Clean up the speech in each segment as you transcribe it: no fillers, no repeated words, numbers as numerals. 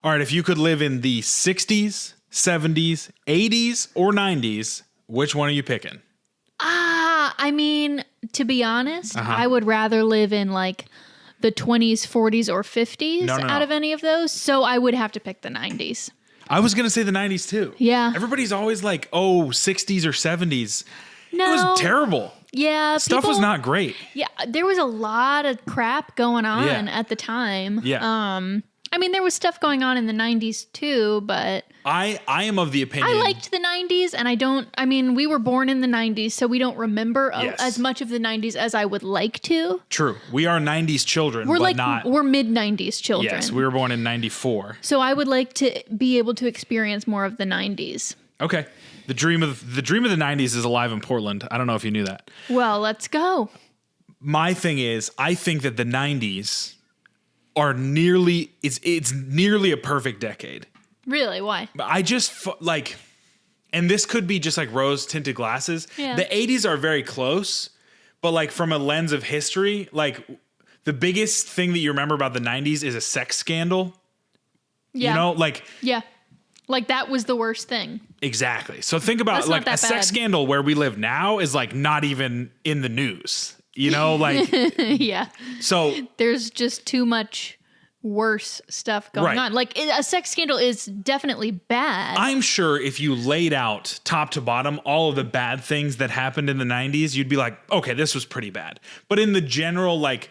All right, if you could live in the 60s, 70s, 80s, or 90s, which one are you picking? I mean, to be honest, I would rather live in like the 20s, 40s, or 50s out of any of those. So I would have to pick the 90s. I was going to say the 90s too. Yeah. Everybody's always like, oh, 60s or 70s. No. It was terrible. Yeah. Stuff was not great. Yeah. There was a lot of crap going on at the time. Yeah. I mean, there was stuff going on in the 90s too, but I am of the opinion. I liked the 90s, and we were born in the 90s, so we don't remember as much of the 90s as I would like to. True. We are 90s children, we're but mid-90s children. Yes, we were born in 94. So I would like to be able to experience more of the 90s. Okay. The dream of the 90s is alive in Portland. I don't know if you knew that. Well, let's go. My thing is, I think that the 90s are nearly a perfect decade. Really? Why? I just like, and this could be just like rose tinted glasses. Yeah. The 80s are very close, but like from a lens of history, like the biggest thing that you remember about the 90s is a sex scandal. Yeah. You know, like. Yeah. Like that was the worst thing. Exactly. So think about like a sex scandal where we live now is like not even in the news. You know, like. Yeah. So there's just too much worse stuff going on. Like a sex scandal is definitely bad. I'm sure if you laid out top to bottom all of the bad things that happened in the 90s, you'd be like, okay, this was pretty bad. But in the general, like,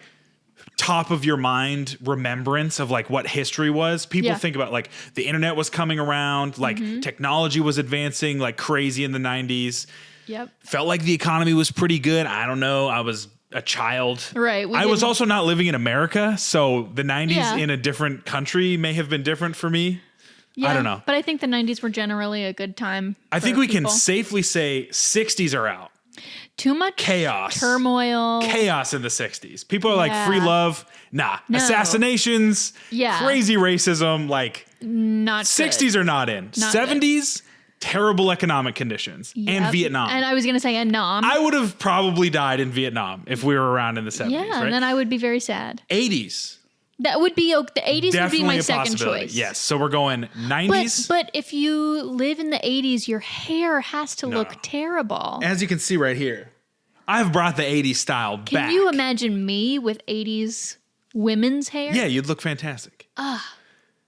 top of your mind remembrance of like what history was, people think about like the internet was coming around, like technology was advancing like crazy in the 90s. Yep. Felt like the economy was pretty good. I don't know. I was a child. Right. I was also not living in America, so the 90s in a different country may have been different for me. Yeah, I don't know. But I think the 90s were generally a good time. I think we can safely say 60s are out. Too much chaos. Turmoil. Chaos in the 60s. People are like free love. Nah. No. Assassinations. Yeah. Crazy racism. Like not 60s good. Are not in. Not 70s. Good. Terrible economic conditions. And Vietnam. And I was going to say Vietnam. I would have probably died in Vietnam if we were around in the 70s. Yeah, right? And then I would be very sad. 80s. That would be the 80s definitely would be my second choice. Yes. So we're going 90s. But if you live in the 80s, your hair has to look terrible. As you can see right here, I've brought the 80s style back. Can you imagine me with 80s women's hair? Yeah, you'd look fantastic.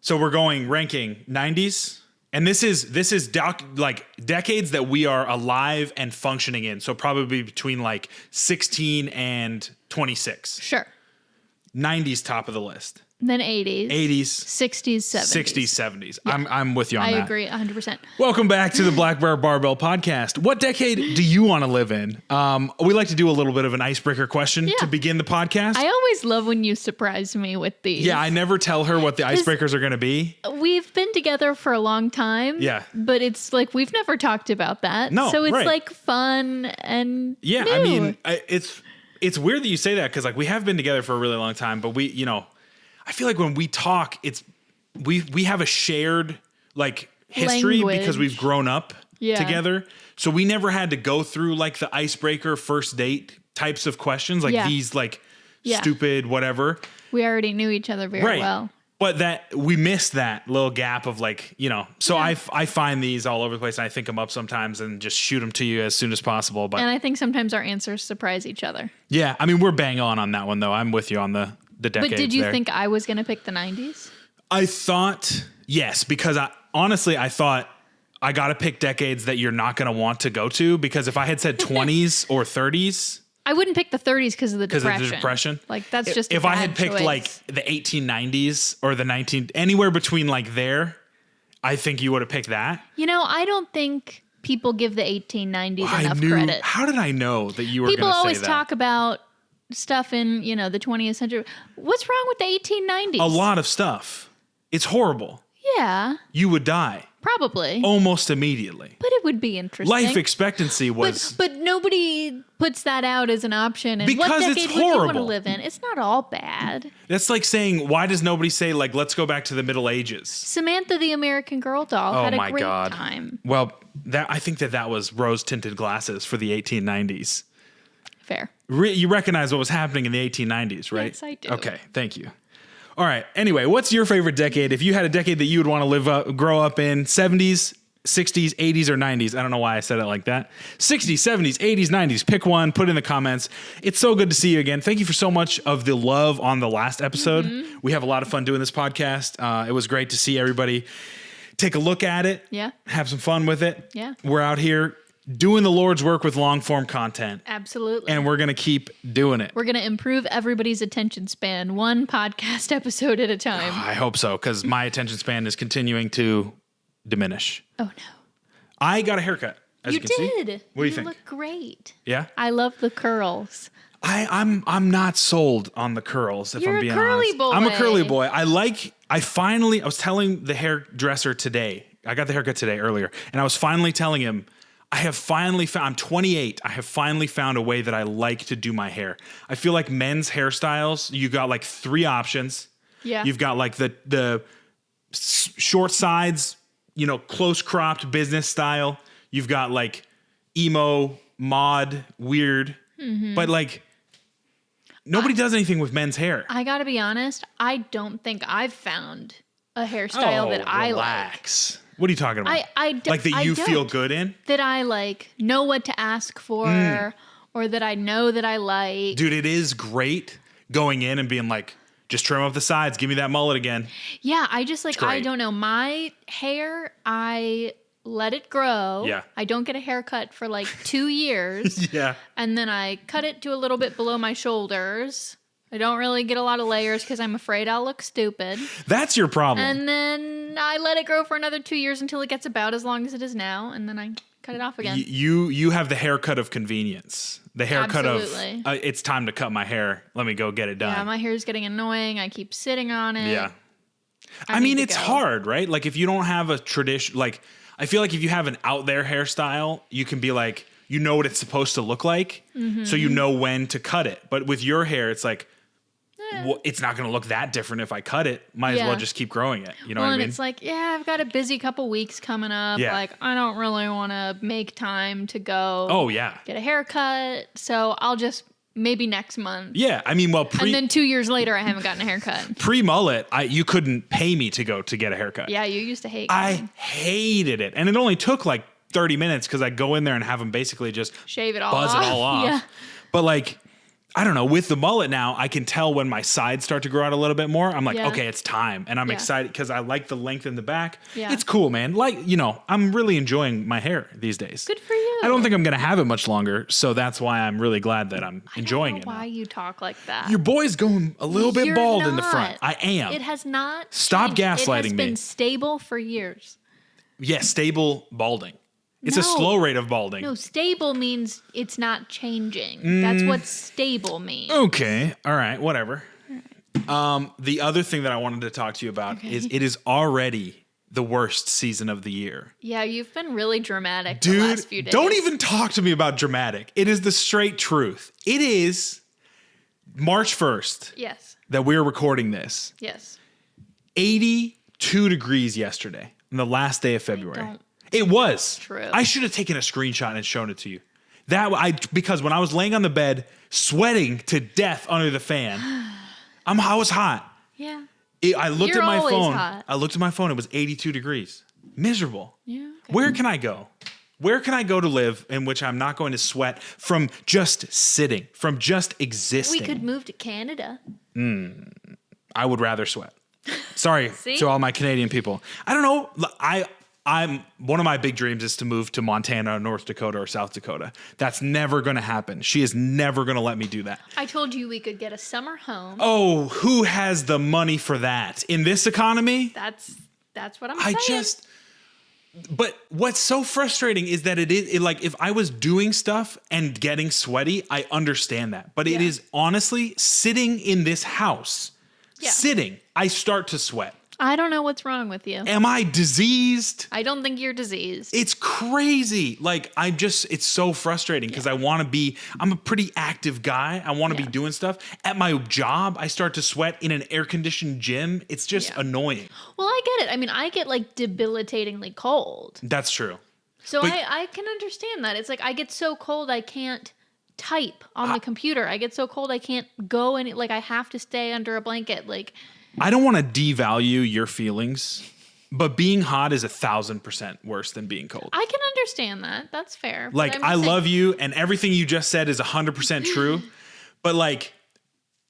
So we're going ranking 90s. And this is decades that we are alive and functioning in. So probably between like 16 and 26. Sure. 90s top of the list. Then 80s. 80s. 60s, 70s. 60s, 70s. Yeah. I'm with you on that. I agree 100%. Welcome back to the Black Bear Barbell Podcast. What decade do you want to live in? We like to do a little bit of an icebreaker question to begin the podcast. I always love when you surprise me with these. Yeah, I never tell her what the icebreakers are going to be. We've been together for a long time. Yeah. But it's like we've never talked about that. No, so it's like fun and new. I mean, it's weird that you say that because like we have been together for a really long time, but we, I feel like when we talk, we have a shared like history because we've grown up together. So we never had to go through like the icebreaker first date types of questions, like these like stupid whatever. We already knew each other very well. But that we missed that little gap of like, so I find these all over the place and I think them up sometimes and just shoot them to you as soon as possible. But and I think sometimes our answers surprise each other. Yeah. I mean, we're bang on that one though. I'm with you on the decades. But did you think I was going to pick the 90s? I thought, yes, because I thought I got to pick decades that you're not going to want to go to, because if I had said 20s or 30s. I wouldn't pick the 30s because of the depression. Like that's just if I had picked choice. Like the 1890s or the anywhere between like there, I think you would have picked that. I don't think people give the 1890s enough credit. How did I know that you were going to say that? People always talk about stuff in, the 20th century. What's wrong with the 1890s? A lot of stuff. It's horrible. Yeah. You would die. Probably. Almost immediately. But it would be interesting. Life expectancy was... But nobody puts that out as an option. And because what decade it's would horrible. you want to live in? It's not all bad. That's like saying, why does nobody say, like, let's go back to the Middle Ages? Samantha the American Girl doll had a great time. Well, I think that was rose-tinted glasses for the 1890s. Fair. You recognize what was happening in the 1890s, right? Yes, I do. Okay, thank you. All right. Anyway, what's your favorite decade? If you had a decade that you would want to grow up in, 70s, 60s, 80s, or 90s. I don't know why I said it like that. 60s, 70s, 80s, 90s. Pick one, put it in the comments. It's so good to see you again. Thank you for so much of the love on the last episode. Mm-hmm. We have a lot of fun doing this podcast. It was great to see everybody take a look at it. Yeah. Have some fun with it. Yeah. We're out here doing the Lord's work with long form content. Absolutely. And we're going to keep doing it. We're going to improve everybody's attention span, one podcast episode at a time. I hope so, because my attention span is continuing to diminish. Oh, no. I got a haircut. As you did. See. What do you think? You look great. Yeah? I love the curls. I'm not sold on the curls, if I'm being honest. You're a curly boy. I'm a curly boy. I was telling the hairdresser today, I got the haircut today earlier, and I was finally telling him, I'm 28. I have finally found a way that I like to do my hair. I feel like men's hairstyles, you got like 3 options. Yeah. You've got like the short sides, close cropped business style. You've got like emo, mod, weird. Mm-hmm. But like nobody does anything with men's hair. I got to be honest, I don't think I've found a hairstyle that I relax. What are you talking about? Like that you feel good in? That I like know what to ask for or that I know that I like. Dude, it is great going in and being like, just trim up the sides. Give me that mullet again. Yeah, I just like, I don't know. My hair, I let it grow. Yeah. I don't get a haircut for like 2 years. Yeah. And then I cut it to a little bit below my shoulders. I don't really get a lot of layers because I'm afraid I'll look stupid. That's your problem. And then I let it grow for another 2 years until it gets about as long as it is now. And then I cut it off again. You have the haircut of convenience. The haircut Absolutely. of, it's time to cut my hair. Let me go get it done. Yeah, my hair's getting annoying. I keep sitting on it. Yeah. I mean, it's hard, right? Like if you don't have a tradition, like I feel like if you have an out there hairstyle, you can be like, you know what it's supposed to look like. Mm-hmm. So you know when to cut it. But with your hair, it's like, well, it's not going to look that different if I cut it. Might as well just keep growing it. You know what I mean? And it's like, I've got a busy couple weeks coming up. Yeah. Like, I don't really want to make time to go. Oh, yeah. Get a haircut. So I'll just maybe next month. Yeah. I mean, and then 2 years later, I haven't gotten a haircut. Pre-mullet, you couldn't pay me to get a haircut. Yeah, you used to hate I hated it. And it only took like 30 minutes because I'd go in there and have them basically just shave it all buzz off. It all off. Yeah. But like, I don't know, with the mullet now, I can tell when my sides start to grow out a little bit more. I'm like, okay, it's time. And I'm excited because I like the length in the back. Yeah. It's cool, man. Like, I'm really enjoying my hair these days. Good for you. I don't think I'm going to have it much longer. So that's why I'm really glad that I'm enjoying it. Why you talk like that? Your boy's going a little bit bald in the front. I am. It has not. Stop gaslighting me. It has been stable for years. Yeah, stable balding. It's a slow rate of balding. No, stable means it's not changing. That's what stable means. Okay. All right. Whatever. The other thing that I wanted to talk to you about is it is already the worst season of the year. Yeah, you've been really dramatic the last few days. Don't even talk to me about dramatic. It is the straight truth. It is March 1st. Yes. That we're recording this. Yes. 82 degrees yesterday, on the last day of February. It was. True. I should have taken a screenshot and shown it to you. Because when I was laying on the bed, sweating to death under the fan, I was hot. Yeah. I looked at my phone. Hot. I looked at my phone. It was 82 degrees. Miserable. Yeah. Okay. Where can I go? Where can I go to live in which I'm not going to sweat from just sitting, from just existing? We could move to Canada. I would rather sweat. Sorry to all my Canadian people. I don't know. I'm one of my big dreams is to move to Montana, North Dakota, or South Dakota. That's never going to happen. She is never going to let me do that. I told you we could get a summer home. Oh, who has the money for that in this economy? That's what I'm saying. But what's so frustrating is that like if I was doing stuff and getting sweaty, I understand that. But it is honestly sitting in this house, I start to sweat. I don't know what's wrong with you. Am I diseased? I don't think you're diseased. It's crazy. Like it's so frustrating because I'm a pretty active guy. I want to be doing stuff. At my job, I start to sweat in an air-conditioned gym. It's just annoying. Well, I get it. I mean, I get like debilitatingly cold. That's true. So I can understand that. It's like I get so cold I can't type on the computer. I get so cold I can't go and I have to stay under a blanket. Like I don't want to devalue your feelings, but being hot is 1,000% worse than being cold. I can understand that. That's fair. Like, I love you, and everything you just said is 100% true. But like,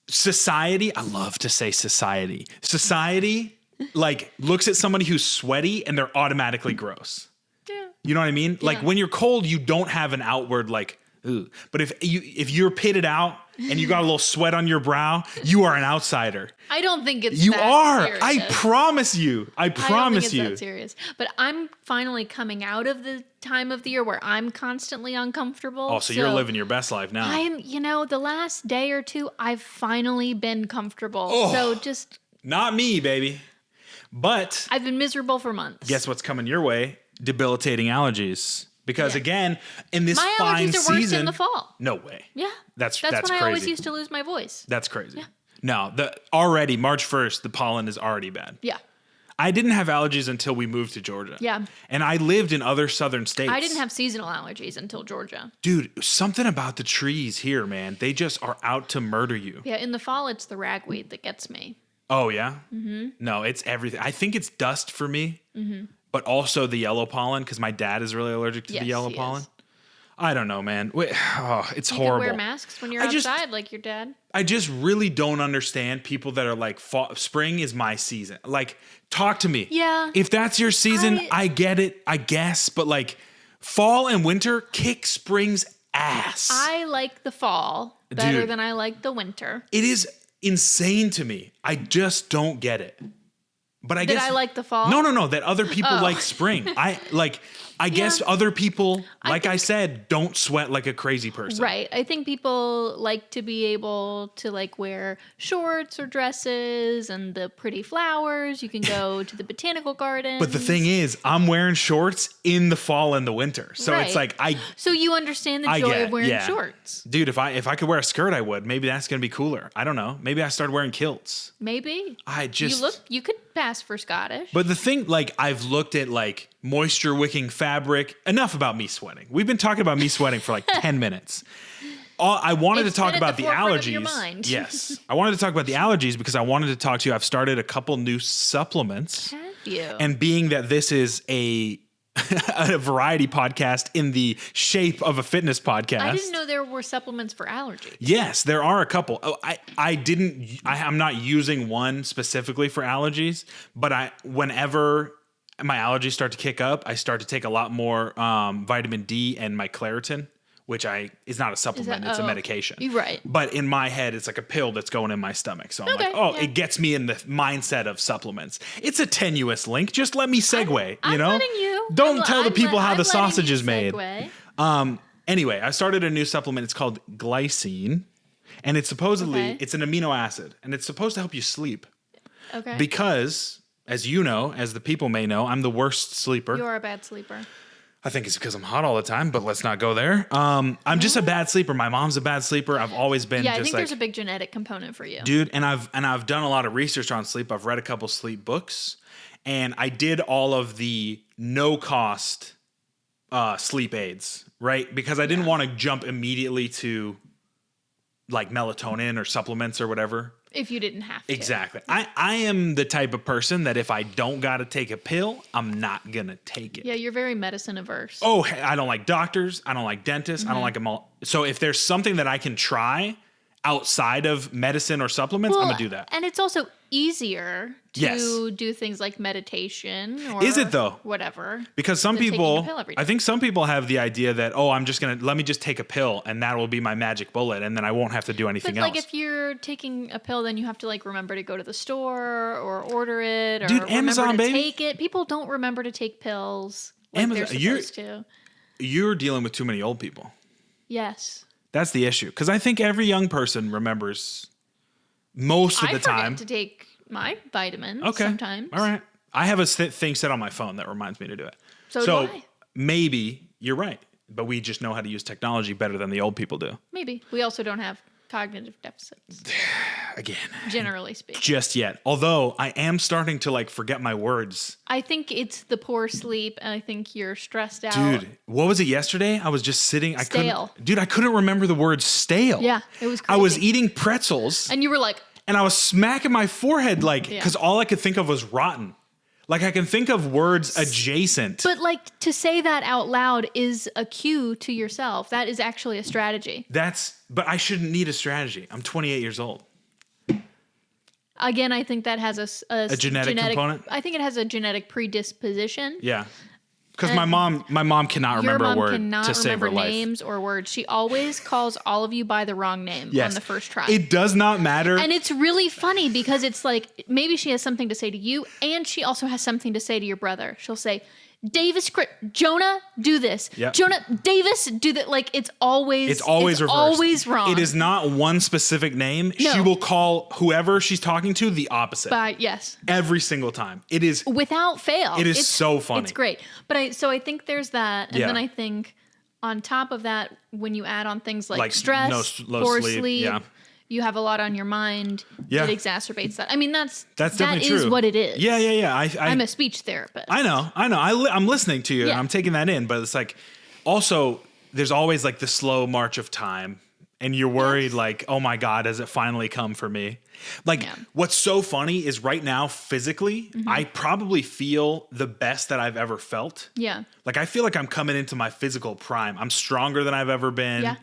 society, I love to say society. Society, like, looks at somebody who's sweaty and they're automatically gross. Yeah. You know what I mean? Yeah. Like, when you're cold, you don't have an outward, like, ooh. But if you're pitted out and you got a little sweat on your brow, you are an outsider. I don't think it's you that are. serious. I promise you. I promise you. That serious. But I'm finally coming out of the time of the year where I'm constantly uncomfortable. Oh, so you're living your best life now. The last day or two, I've finally been comfortable. Oh, so just not me, baby. But I've been miserable for months. Guess what's coming your way? Debilitating allergies. Because again, in this my fine allergies are worse in the fall. No way. Yeah. That's when crazy. I always used to lose my voice. That's crazy. Yeah. No, already March 1st, the pollen is already bad. Yeah. I didn't have allergies until we moved to Georgia. Yeah. And I lived in other southern states. I didn't have seasonal allergies until Georgia. Dude, something about the trees here, man. They just are out to murder you. Yeah, in the fall, it's the ragweed that gets me. Oh, yeah? Mm-hmm. No, it's everything. I think it's dust for me, but also the yellow pollen, because my dad is really allergic to the yellow pollen. I don't know, man. It's horrible. You wear masks when you're outside like your dad. I just really don't understand people that are like, spring is my season. Like, talk to me. Yeah. If that's your season, I get it, I guess. But like, fall and winter kick spring's ass. I like the fall better than I like the winter. It is insane to me. I just don't get it. But I guess I like the fall. No. That other people like spring. I guess other people, I said, don't sweat like a crazy person. Right. I think people like to be able to like wear shorts or dresses and the pretty flowers. You can go to the botanical garden. But the thing is, I'm wearing shorts in the fall and the winter. So it's like So you understand the joy of wearing shorts. Dude, if I could wear a skirt, I would. Maybe that's gonna be cooler. I don't know. Maybe I started wearing kilts. Maybe. You could pass for Scottish. But the thing, like, I've looked at like moisture wicking fabric. Enough about me sweating. We've been talking about me sweating for like 10 minutes. I wanted to talk about the allergies. Yes. I wanted to talk about the allergies because I wanted to talk to you. I've started a couple new supplements. Have you? And being that this is a variety podcast in the shape of a fitness podcast. I didn't know there were supplements for allergies. Yes, there are a couple. Oh, I'm not using one specifically for allergies, but whenever my allergies start to kick up, I start to take a lot more vitamin D and my Claritin, which is not a supplement, it's a medication. Right. But in my head, it's like a pill that's going in my stomach. So I'm it gets me in the mindset of supplements. It's a tenuous link. Just let me segue, I'm letting you. Don't tell the people how the sausage is made. Anyway, I started a new supplement. It's called Glycine. And it's supposedly, it's an amino acid. And it's supposed to help you sleep. Okay. Because, as you know, as the people may know, I'm the worst sleeper. You're a bad sleeper. I think it's because I'm hot all the time, but let's not go there. I'm just a bad sleeper. My mom's a bad sleeper. I've always been I think there's a big genetic component for you. Dude, and I've done a lot of research on sleep. I've read a couple sleep books, and I did all of the no-cost sleep aids, right? Because I didn't want to jump immediately to like melatonin or supplements or whatever. If you didn't have to. Exactly. I am the type of person that if I don't got to take a pill, I'm not going to take it. Yeah, you're very medicine averse. Oh, I don't like doctors. I don't like dentists. I don't like them all. So if there's something that I can try outside of medicine or supplements, I'm going to do that. And it's also easier to do things like meditation or is it though? Whatever. Because some people, I think some people have the idea that, let me just take a pill and that will be my magic bullet and then I won't have to do anything else. But like if you're taking a pill, then you have to like remember to go to the store or order it or Amazon, remember to take it. People don't remember to take pills like they're supposed to. You're dealing with too many old people. Yes. That's the issue. Because I think every young person remembers most of the time. I forget to take my vitamins sometimes. All right. I have a thing set on my phone that reminds me to do it. So do I. Maybe you're right. But we just know how to use technology better than the old people do. Maybe. We also don't have cognitive deficits. Again. Generally speaking. Just yet. Although I am starting to like forget my words. I think it's the poor sleep and I think you're stressed out. Dude, what was it yesterday? I was just sitting. Stale. I couldn't remember the word stale. Yeah, it was crazy. I was eating pretzels. And you were like. And I was smacking my forehead because all I could think of was rotten. Like I can think of words adjacent. But like to say that out loud is a cue to yourself. That is actually a strategy. But I shouldn't need a strategy. I'm 28 years old. Again, I think that has a genetic component. I think it has a genetic predisposition. Yeah. Because my mom cannot remember a word to save her life. Names or words. She always calls all of you by the wrong name on the first try. It does not matter. And it's really funny because it's like maybe she has something to say to you and she also has something to say to your brother. She'll say, Jonah, do this. Yep. Jonah, Davis, do that. Like it's always reversed. Always wrong. It is not one specific name. No. She will call whoever she's talking to the opposite. Yes. Every single time. It is without fail. It's so funny. It's great. But I think there's that. And then I think on top of that, when you add on things like stress, poor sleep, you have a lot on your mind. Yeah. It exacerbates that. I mean, that's definitely true. That is what it is. Yeah. I'm a speech therapist. I know. I'm listening to you and I'm taking that in, but it's like, also there's always like the slow march of time and you're worried like, oh my God, has it finally come for me? Like what's so funny is right now, physically, I probably feel the best that I've ever felt. Yeah. Like I feel like I'm coming into my physical prime. I'm stronger than I've ever been. Yeah.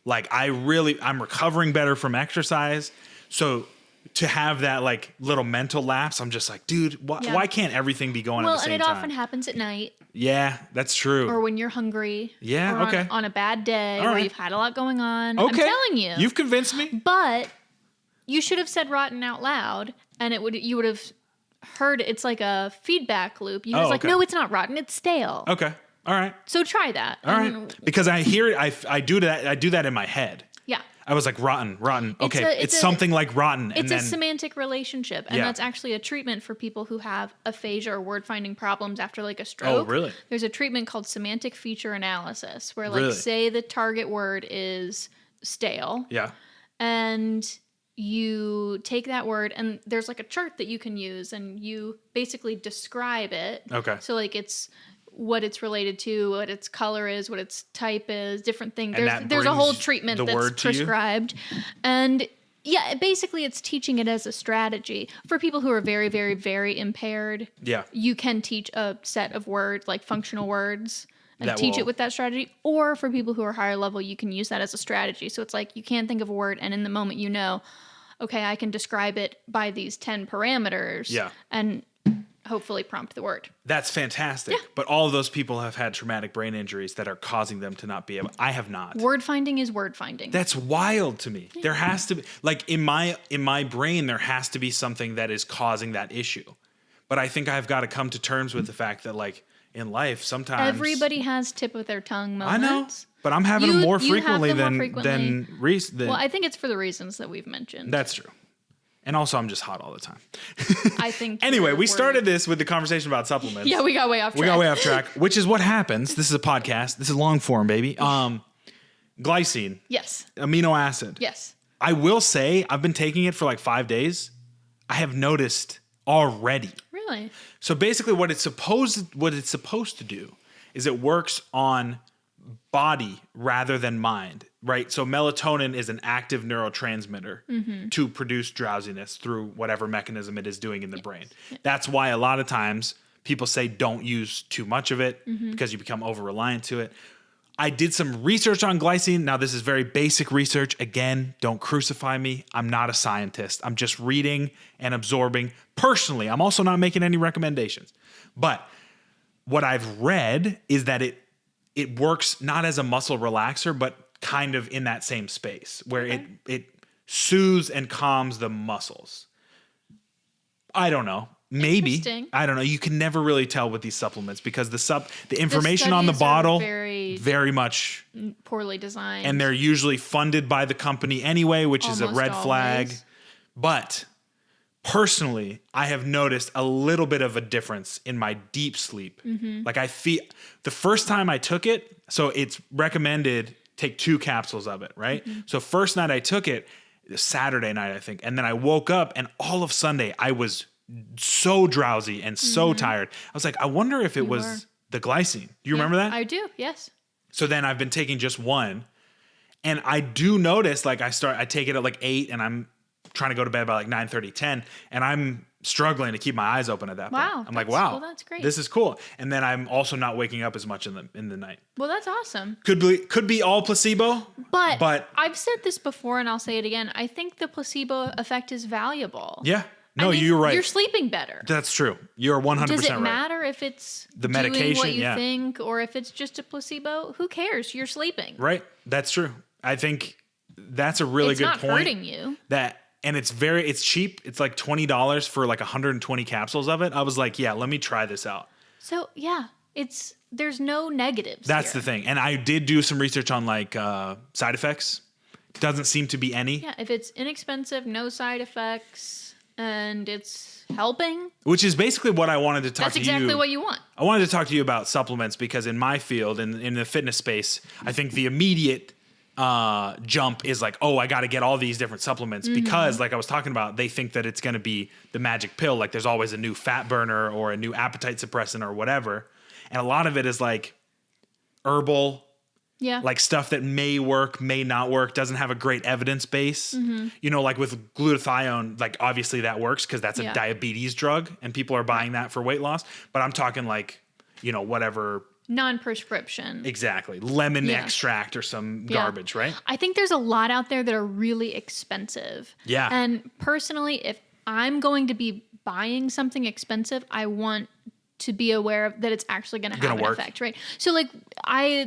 Like I'm recovering better from exercise. So to have that like little mental lapse, I'm just like, dude, why can't everything be going at the same time? Well, and it often happens at night. Yeah, that's true. Or when you're hungry. Yeah, or on a bad day where you've had a lot going on. Okay. I'm telling you. You've convinced me. But you should have said rotten out loud and you would have heard it's like a feedback loop. You was like, no, it's not rotten, it's stale. Okay. All right. So try that. All right. Because I hear it, I do that in my head. Yeah. I was like, rotten. Okay, it's something like rotten. It's a semantic relationship. And that's actually a treatment for people who have aphasia or word finding problems after like a stroke. Oh, really? There's a treatment called semantic feature analysis where like say the target word is stale. Yeah. And you take that word and there's like a chart that you can use and you basically describe it. Okay. So like it's what it's related to, what its color is, what its type is, different things. There's a whole treatment that's prescribed. And basically it's teaching it as a strategy. For people who are very, very, very impaired, you can teach a set of words, like functional words, and teach it with that strategy. Or for people who are higher level, you can use that as a strategy. So it's like you can't think of a word and in the moment you know, okay, I can describe it by these 10 parameters. Yeah. And hopefully prompt the word. That's fantastic. Yeah. But all of those people have had traumatic brain injuries that are causing them to not be able. I have not. Word finding is word finding. That's wild to me. Yeah. There has to be like in my brain there has to be something that is causing that issue. But I think I've got to come to terms with the fact that like in life sometimes everybody has tip of their tongue moments. I know. But I'm having them more frequently than recent. Well, I think it's for the reasons that we've mentioned. That's true. And also, I'm just hot all the time. I think. Anyway, we started this with the conversation about supplements. Yeah, we got way off track. Which is what happens. This is a podcast. This is long form, baby. Glycine. Yes. Amino acid. Yes. I will say, I've been taking it for like 5 days. I have noticed already. Really? So basically, what it's supposed to do is it works on body rather than mind, right? So melatonin is an active neurotransmitter to produce drowsiness through whatever mechanism it is doing in the brain. Yeah. That's why a lot of times people say don't use too much of it because you become over-reliant to it. I did some research on glycine. Now, this is very basic research. Again, don't crucify me. I'm not a scientist. I'm just reading and absorbing personally. I'm also not making any recommendations. But what I've read is that it works not as a muscle relaxer, but kind of in that same space where it soothes and calms the muscles. I don't know. Maybe. I don't know. You can never really tell with these supplements because the information on the bottle very much poorly designed. And they're usually funded by the company anyway, which is a red flag. But personally, I have noticed a little bit of a difference in my deep sleep. Like I feel the first time I took it, so it's recommended take 2 capsules of it, right? So first night I took it, Saturday night, I think. And then I woke up and all of Sunday I was so drowsy and so tired. I was like, I wonder if it was the glycine. Do you remember that? I do, yes. So then I've been taking just one. And I do notice like I take it at like 8 and I'm trying to go to bed by like 9:30, 10, and I'm struggling to keep my eyes open at that point. I'm like, wow, well, that's great. This is cool. And then I'm also not waking up as much in the night. Well, that's awesome. Could be all placebo, but I've said this before and I'll say it again. I think the placebo effect is valuable. Yeah. No, you're right. You're sleeping better. That's true. You're 100% right. Does it matter if it's the medication, doing what you think or if it's just a placebo? Who cares? You're sleeping. Right. That's true. I think that's a really good point. It's not hurting you. And it's cheap. It's like $20 for like 120 capsules of it. I was like, yeah, let me try this out. So yeah, there's no negatives. That's the thing. And I did do some research on like side effects. Doesn't seem to be any. Yeah, if it's inexpensive, no side effects, and it's helping. Which is basically what I wanted to talk That's to you. That's exactly what you want. I wanted to talk to you about supplements because in my field, in the fitness space, I think the immediate jump is like, oh, I got to get all these different supplements because like I was talking about, they think that it's going to be the magic pill. Like there's always a new fat burner or a new appetite suppressant or whatever. And a lot of it is like herbal, like stuff that may work, may not work, doesn't have a great evidence base. You know, like with glutathione, like obviously that works because that's a diabetes drug and people are buying that for weight loss. But I'm talking like, you know, whatever. Non-prescription. Exactly. Lemon extract or some garbage, right? I think there's a lot out there that are really expensive. Yeah. And personally, if I'm going to be buying something expensive, I want to be aware of that it's actually going to have an effect, right? So like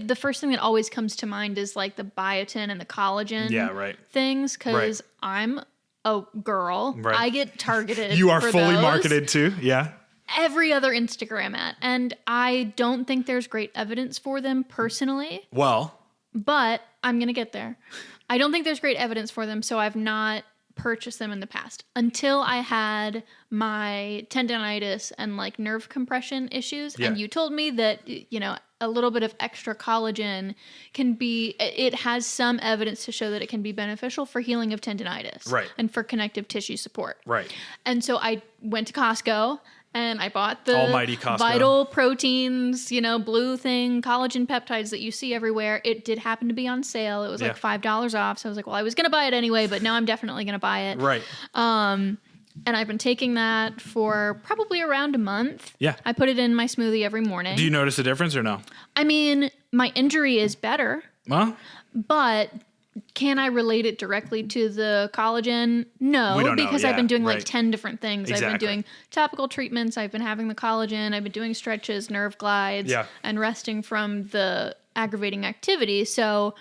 the first thing that always comes to mind is like the biotin and the collagen things because I'm a girl. Right. I get targeted. You are for fully those. Marketed too. Yeah. Every other Instagram ad. And I don't think there's great evidence for them personally. Well. But I'm going to get there. I don't think there's great evidence for them, so I've not purchased them in the past until I had my tendonitis and like nerve compression issues. Yeah. And you told me that, you know, a little bit of extra collagen it has some evidence to show that it can be beneficial for healing of tendonitis and for connective tissue support. Right. And so I went to Costco and I bought the almighty Costco. Vital Proteins, you know, blue thing, collagen peptides that you see everywhere. It did happen to be on sale. It was like $5 off. So I was like, well, I was going to buy it anyway, but now I'm definitely going to buy it. Right. And I've been taking that for probably around a month. Yeah. I put it in my smoothie every morning. Do you notice a difference or no? I mean, my injury is better. Huh? But can I relate it directly to the collagen? No, because I've been doing like 10 different things. Exactly. I've been doing topical treatments. I've been having the collagen. I've been doing stretches, nerve glides, and resting from the aggravating activity. So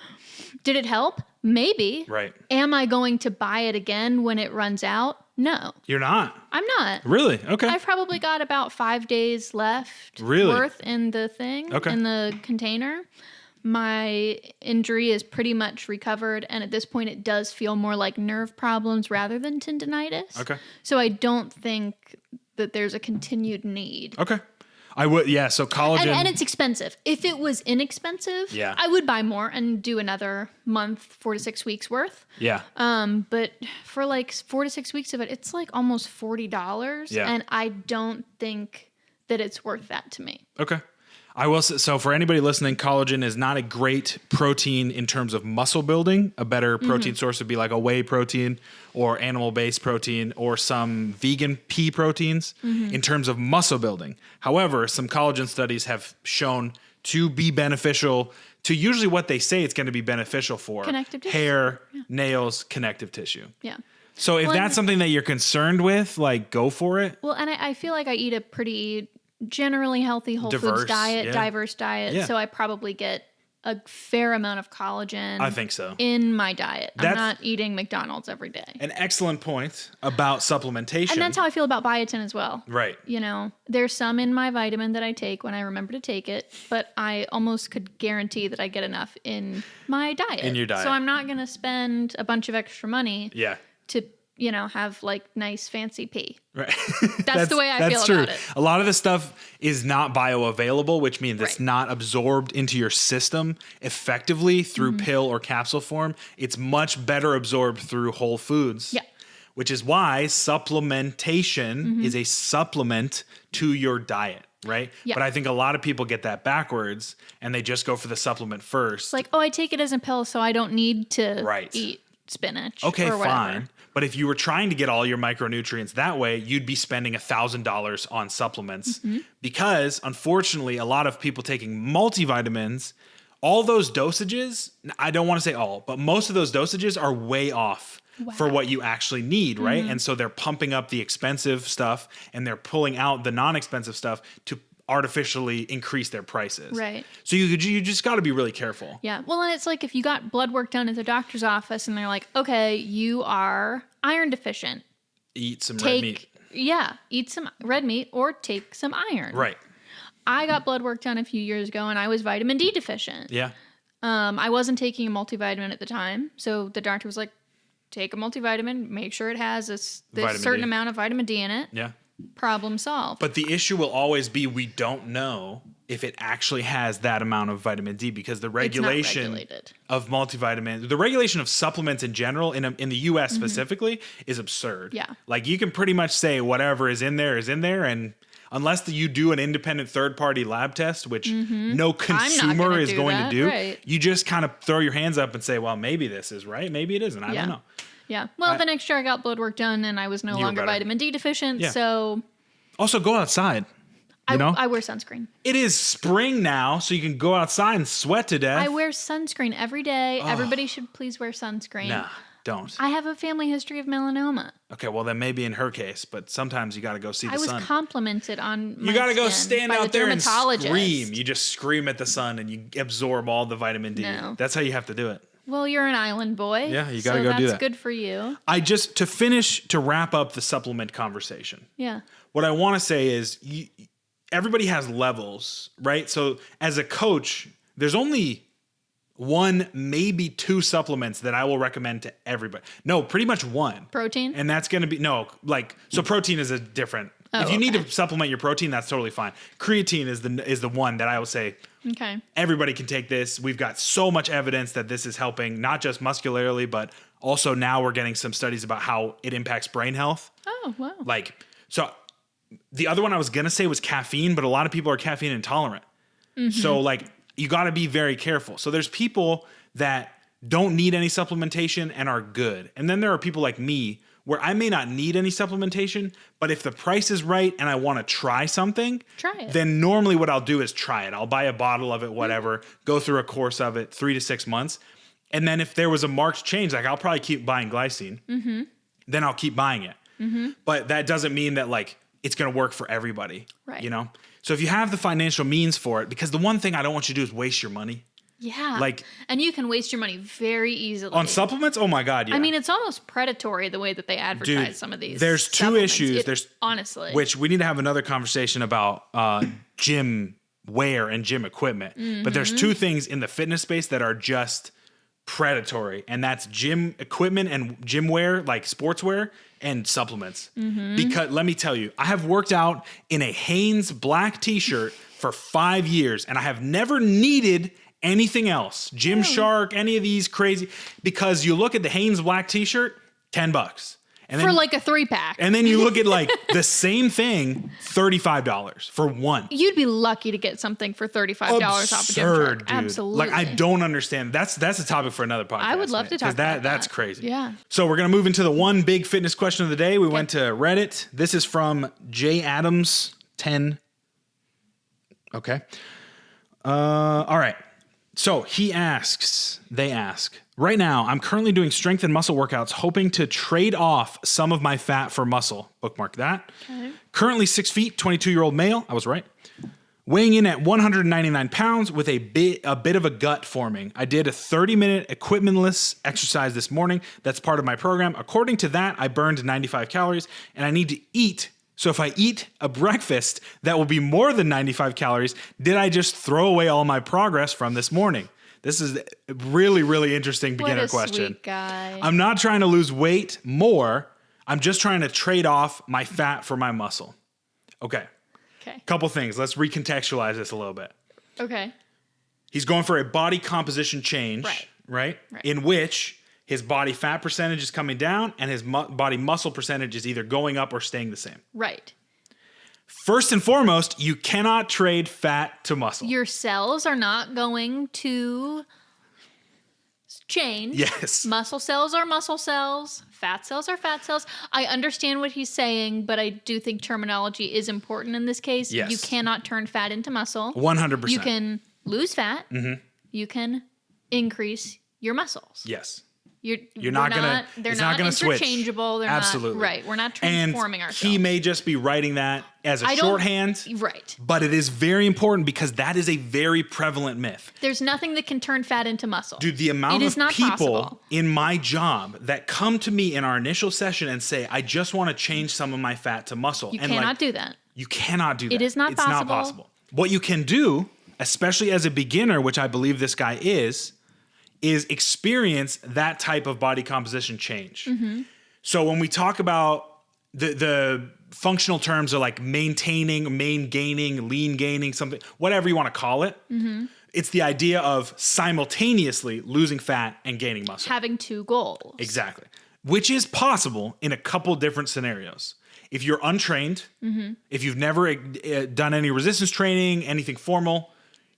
did it help? Maybe. Right. Am I going to buy it again when it runs out? No. You're not? I'm not. Really? Okay. I've probably got about 5 days left worth in the thing, in the container. My injury is pretty much recovered, and at this point it does feel more like nerve problems rather than tendonitis. Okay. So I don't think that there's a continued need. Okay. I would, so collagen. And it's expensive. If it was inexpensive, I would buy more and do another month, 4 to 6 weeks worth. Yeah. But for like 4 to 6 weeks of it, it's like almost $40. Yeah. And I don't think that it's worth that to me. Okay. I will say, so for anybody listening, collagen is not a great protein in terms of muscle building. A better protein source would be like a whey protein or animal-based protein or some vegan pea proteins in terms of muscle building. However, some collagen studies have shown to be beneficial to usually what they say it's going to be beneficial for. Connective tissue. Hair, nails, connective tissue. Yeah. So if that's something that you're concerned with, like go for it. Well, and I feel like I eat a pretty generally healthy whole foods diet, diverse diet. Yeah. So I probably get a fair amount of collagen. I think so. In my diet. I'm not eating McDonald's every day. An excellent point about supplementation. And that's how I feel about biotin as well. Right. You know, there's some in my vitamin that I take when I remember to take it, but I almost could guarantee that I get enough in my diet. In your diet. So I'm not going to spend a bunch of extra money to have like nice fancy pee. Right. That's the way I feel about it. A lot of the stuff is not bioavailable, which means it's not absorbed into your system effectively through pill or capsule form. It's much better absorbed through whole foods. Yeah. Which is why supplementation is a supplement to your diet. Right? Yeah. But I think a lot of people get that backwards and they just go for the supplement first. It's like, oh, I take it as a pill, so I don't need to eat spinach. Okay, fine. But if you were trying to get all your micronutrients that way, you'd be spending $1,000 on supplements because, unfortunately, a lot of people taking multivitamins, all those dosages, I don't want to say all, but most of those dosages are way off for what you actually need, right? And so they're pumping up the expensive stuff and they're pulling out the non-expensive stuff to artificially increase their prices. Right. So you just got to be really careful. Yeah. Well, and it's like if you got blood work done at the doctor's office and they're like, okay, you are iron deficient. Eat some red meat. Yeah. Eat some red meat or take some iron. Right. I got blood work done a few years ago and I was vitamin D deficient. Yeah. I wasn't taking a multivitamin at the time. So the doctor was like, take a multivitamin, make sure it has this certain amount of vitamin D in it. Yeah. Problem solved. But the issue will always be we don't know if it actually has that amount of vitamin D because the regulation of multivitamins, the regulation of supplements in general in the U.S. specifically is absurd. Yeah. Like you can pretty much say whatever is in there, and unless you do an independent third-party lab test, which no consumer is going to do, you just kind of throw your hands up and say, well, maybe this is right, maybe it isn't. I don't know. Yeah. Well, the next year I got blood work done and I was no longer vitamin D deficient. Yeah. So also go outside. You know? I wear sunscreen. It is spring now, so you can go outside and sweat to death. I wear sunscreen every day. Oh. Everybody should please wear sunscreen. Nah, don't. I have a family history of melanoma. Okay, well then maybe in her case, but sometimes you got to go see the sun. I was complimented on my You got to go stand out there and scream. You You just scream at the sun and you absorb all the vitamin D. No. That's how you have to do it. Well, you're an island boy. Yeah, you got to go do that. That's good for you. To wrap up the supplement conversation. Yeah. What I want to say is everybody has levels, right? So as a coach, there's only one, maybe two supplements that I will recommend to everybody. No, pretty much one. Protein? And that's going to be, so protein is a different. If you need to supplement your protein, that's totally fine. Creatine is the one that I will say, okay, everybody can take this. We've got so much evidence that this is helping, not just muscularly, but also now we're getting some studies about how it impacts brain health. Oh, wow. So the other one I was going to say was caffeine, but a lot of people are caffeine intolerant. So you got to be very careful. So there's people that don't need any supplementation and are good. And then there are people like me where I may not need any supplementation, but if the price is right and I want to try something, then normally what I'll do is try it. I'll buy a bottle of it, whatever, go through a course of it, 3 to 6 months. And then if there was a marked change, I'll probably keep buying Glycine. Then I'll keep buying it. But that doesn't mean that it's going to work for everybody, right? You know? So if you have the financial means for it, because the one thing I don't want you to do is waste your money. Yeah. And you can waste your money very easily. On supplements? Oh my God, yeah. I mean, it's almost predatory the way that they advertise some of these. There's two issues. Honestly. Which we need to have another conversation about gym wear and gym equipment. But there's two things in the fitness space that are just predatory. And that's gym equipment and gym wear, like sportswear, and supplements. Because let me tell you, I have worked out in a Hanes black t-shirt for 5 years and I have never needed anything else. Gymshark, any of these crazy, because you look at the Hanes black t-shirt, $10. And then, for a 3-pack. And then you look at the same thing, $35 for one. You'd be lucky to get something for $35 off a Gymshark. Dude. Absolutely. I don't understand. That's a topic for another podcast. I would love to talk about that. That's crazy. Yeah. So we're going to move into the one big fitness question of the day. We went to Reddit. This is from J Adams 10. Okay. All right. So they ask, right now, I'm currently doing strength and muscle workouts, hoping to trade off some of my fat for muscle. Bookmark that. Okay. Currently 6 feet, 22-year-old male. I was right. Weighing in at 199 pounds with a bit of a gut forming. I did a 30-minute equipmentless exercise this morning. That's part of my program. According to that, I burned 95 calories, and I need to eat. So if I eat a breakfast that will be more than 95 calories, did I just throw away all my progress from this morning? This is a really, really interesting beginner question. Sweet guy. I'm not trying to lose weight more. I'm just trying to trade off my fat for my muscle. Okay. Couple things. Let's recontextualize this a little bit. Okay. He's going for a body composition change, right? In which his body fat percentage is coming down and his body muscle percentage is either going up or staying the same. Right. First and foremost, you cannot trade fat to muscle. Your cells are not going to change. Yes. Muscle cells are muscle cells. Fat cells are fat cells. I understand what he's saying, but I do think terminology is important in this case. Yes. You cannot turn fat into muscle. 100%. You can lose fat. Mm-hmm. You can increase your muscles. Yes. You're not gonna. They're it's not gonna interchangeable. Switch. They're Absolutely. not right. We're not transforming ourselves. He may just be writing that as a shorthand. Right. But it is very important because that is a very prevalent myth. There's nothing that can turn fat into muscle. Dude, the amount of people possible. in my job that come to me in our initial session and say, I just want to change some of my fat to muscle. You cannot do that. You cannot do that. It is not possible. It's not possible. What you can do, especially as a beginner, which I believe this guy is experience that type of body composition change. Mm-hmm. So when we talk about the functional terms are like maintaining, main gaining, lean gaining, something, whatever you want to call it. Mm-hmm. It's the idea of simultaneously losing fat and gaining muscle. Having two goals. Exactly. Which is possible in a couple different scenarios. If you're untrained, mm-hmm. if you've never done any resistance training, anything formal,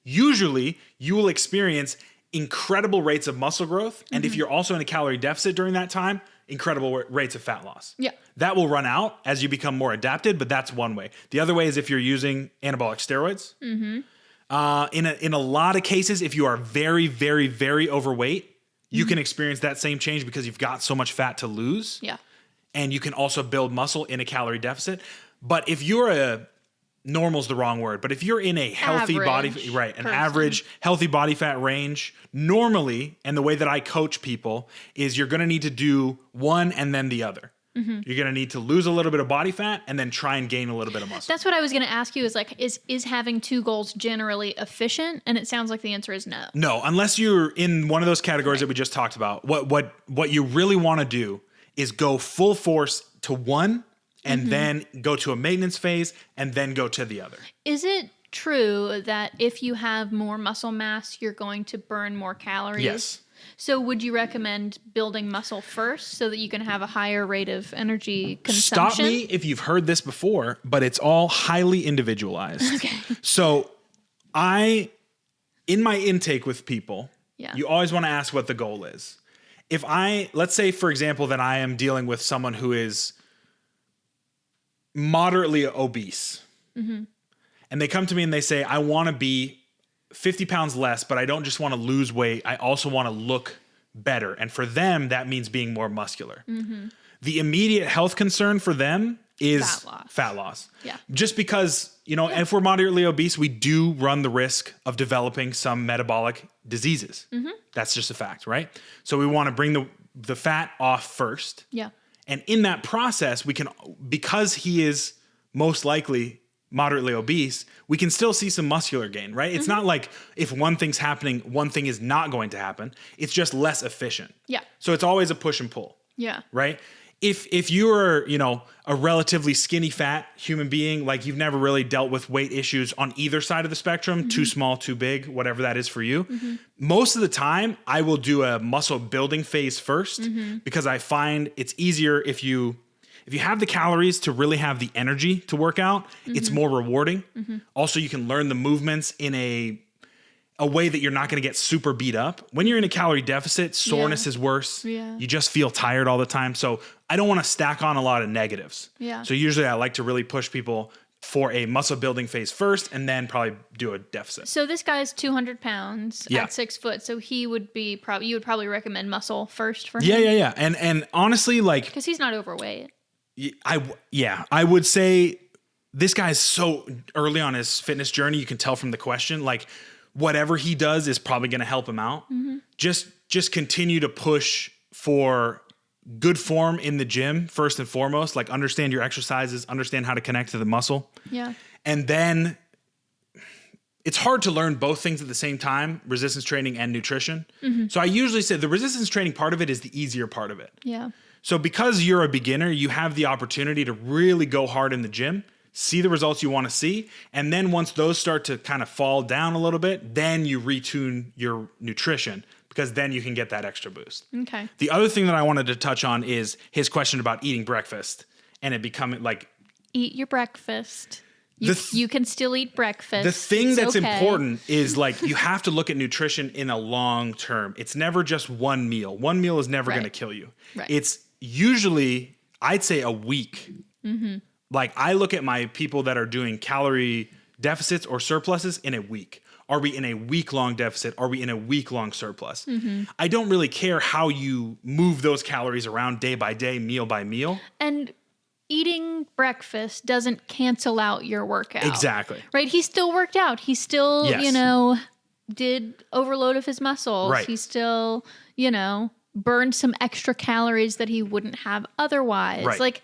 usually you will experience incredible rates of muscle growth. And if you're also in a calorie deficit during that time, incredible rates of fat loss. Yeah. That will run out as you become more adapted, but that's one way. The other way is if you're using anabolic steroids. Mm-hmm. In a lot of cases, if you are very, very, very overweight, you can experience that same change because you've got so much fat to lose. Yeah. And you can also build muscle in a calorie deficit. But if you're normal's the wrong word, but if you're in a healthy average healthy body fat range, normally, and the way that I coach people is you're going to need to do one and then the other. Mm-hmm. You're going to need to lose a little bit of body fat and then try and gain a little bit of muscle. That's what I was going to ask you is having two goals generally efficient? And it sounds like the answer is no. No, unless you're in one of those categories that we just talked about. What you really want to do is go full force to one and then go to a maintenance phase, and then go to the other. Is it true that if you have more muscle mass, you're going to burn more calories? Yes. So would you recommend building muscle first so that you can have a higher rate of energy consumption? Stop me if you've heard this before, but it's all highly individualized. Okay. So in my intake with people, you always want to ask what the goal is. Let's say, for example, that I am dealing with someone who is moderately obese. Mm-hmm. And they come to me and they say, I want to be 50 pounds less, but I don't just want to lose weight. I also want to look better. And for them, that means being more muscular. Mm-hmm. The immediate health concern for them is fat loss. Yeah. Just because, if we're moderately obese, we do run the risk of developing some metabolic diseases. Mm-hmm. That's just a fact, right? So we want to bring the fat off first. Yeah. And in that process, because he is most likely moderately obese, we can still see some muscular gain, right? It's not like if one thing's happening, one thing is not going to happen. It's just less efficient. Yeah. So it's always a push and pull. Yeah. Right? If you're, a relatively skinny fat human being, like you've never really dealt with weight issues on either side of the spectrum, too small, too big, whatever that is for you. Mm-hmm. Most of the time I will do a muscle building phase first because I find it's easier if you have the calories to really have the energy to work out, it's more rewarding. Mm-hmm. Also, you can learn the movements in a way that you're not going to get super beat up. When you're in a calorie deficit, soreness is worse. Yeah. You just feel tired all the time. So I don't want to stack on a lot of negatives. Yeah. So usually I like to really push people for a muscle building phase first and then probably do a deficit. So this guy's 200 pounds at 6 foot. So you would probably recommend muscle first for him? Yeah. And honestly, because he's not overweight. I would say this guy's so early on his fitness journey. You can tell from the question, whatever he does is probably going to help him out. Mm-hmm. Just continue to push for good form in the gym first and foremost. Understand your exercises, understand how to connect to the muscle. Yeah. And then it's hard to learn both things at the same time, resistance training and nutrition. Mm-hmm. So I usually say the resistance training part of it is the easier part of it. Yeah. So because you're a beginner, you have the opportunity to really go hard in the gym, see the results you want to see. And then once those start to kind of fall down a little bit, then you retune your nutrition because then you can get that extra boost. Okay. The other thing that I wanted to touch on is his question about eating breakfast and it becoming eat your breakfast. You can still eat breakfast. The thing that's important is like you have to look at nutrition in a long term. It's never just one meal. One meal is never going to kill you. Right. It's usually, I'd say, a week. Mm-hmm. Like I look at my people that are doing calorie deficits or surpluses in a week. Are we in a week-long deficit? Are we in a week-long surplus? Mm-hmm. I don't really care how you move those calories around day by day, meal by meal. And eating breakfast doesn't cancel out your workout. Exactly. Right? He still worked out. He still, did overload of his muscles. Right. He still, burned some extra calories that he wouldn't have otherwise. Right. Like,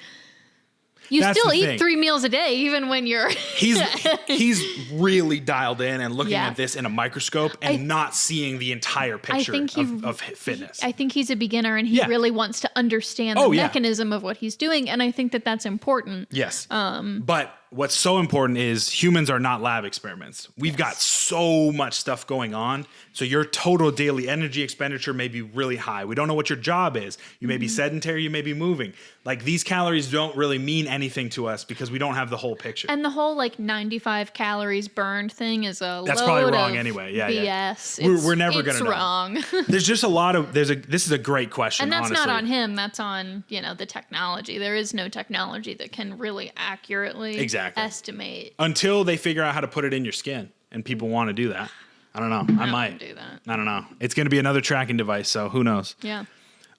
you That's still the eat thing. 3 meals a day, even when you're... He's really dialed in and looking Yeah. at this in a microscope and not seeing the entire picture of fitness. I think he's a beginner and he really wants to understand the mechanism of what he's doing. And I think that that's important. Yes. But what's so important is humans are not lab experiments. We've got so much stuff going on. So your total daily energy expenditure may be really high. We don't know what your job is. You may be sedentary, you may be moving. Like these calories don't really mean anything to us because we don't have the whole picture. And the whole like 95 calories burned thing is That's probably wrong anyway. Yeah, BS. Yeah. We're never going to know. It's wrong. There's just a lot of this is a great question. And that's honestly. not on him. That's on the technology. There is no technology that can really accurately estimate until they figure out how to put it in your skin, and people want to do that. I don't know. I might do that. I don't know. It's going to be another tracking device, so who knows? Yeah.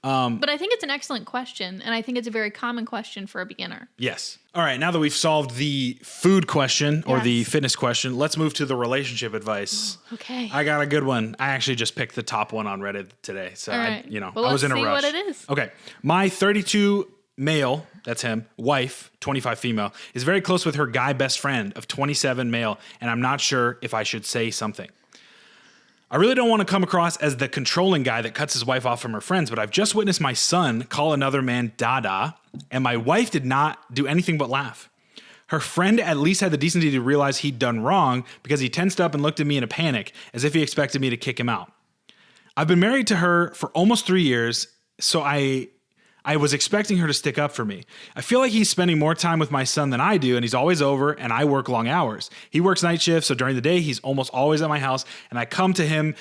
But I think it's an excellent question, and I think it's a very common question for a beginner. Yes. All right. Now that we've solved the food question or the fitness question, let's move to the relationship advice. Okay. I got a good one. I actually just picked the top one on Reddit today, so right. I was in a rush. Let's see what it is. Okay. My 32 male, that's him, wife, 25 female, is very close with her guy best friend of 27 male, and I'm not sure if I should say something. I really don't want to come across as the controlling guy that cuts his wife off from her friends, but I've just witnessed my son call another man Dada, and my wife did not do anything but laugh. Her friend at least had the decency to realize he'd done wrong because he tensed up and looked at me in a panic as if he expected me to kick him out. I've been married to her for almost 3 years, so I was expecting her to stick up for me. I feel like he's spending more time with my son than I do, and he's always over, and I work long hours. He works night shifts, so during the day, he's almost always at my house, and I come to him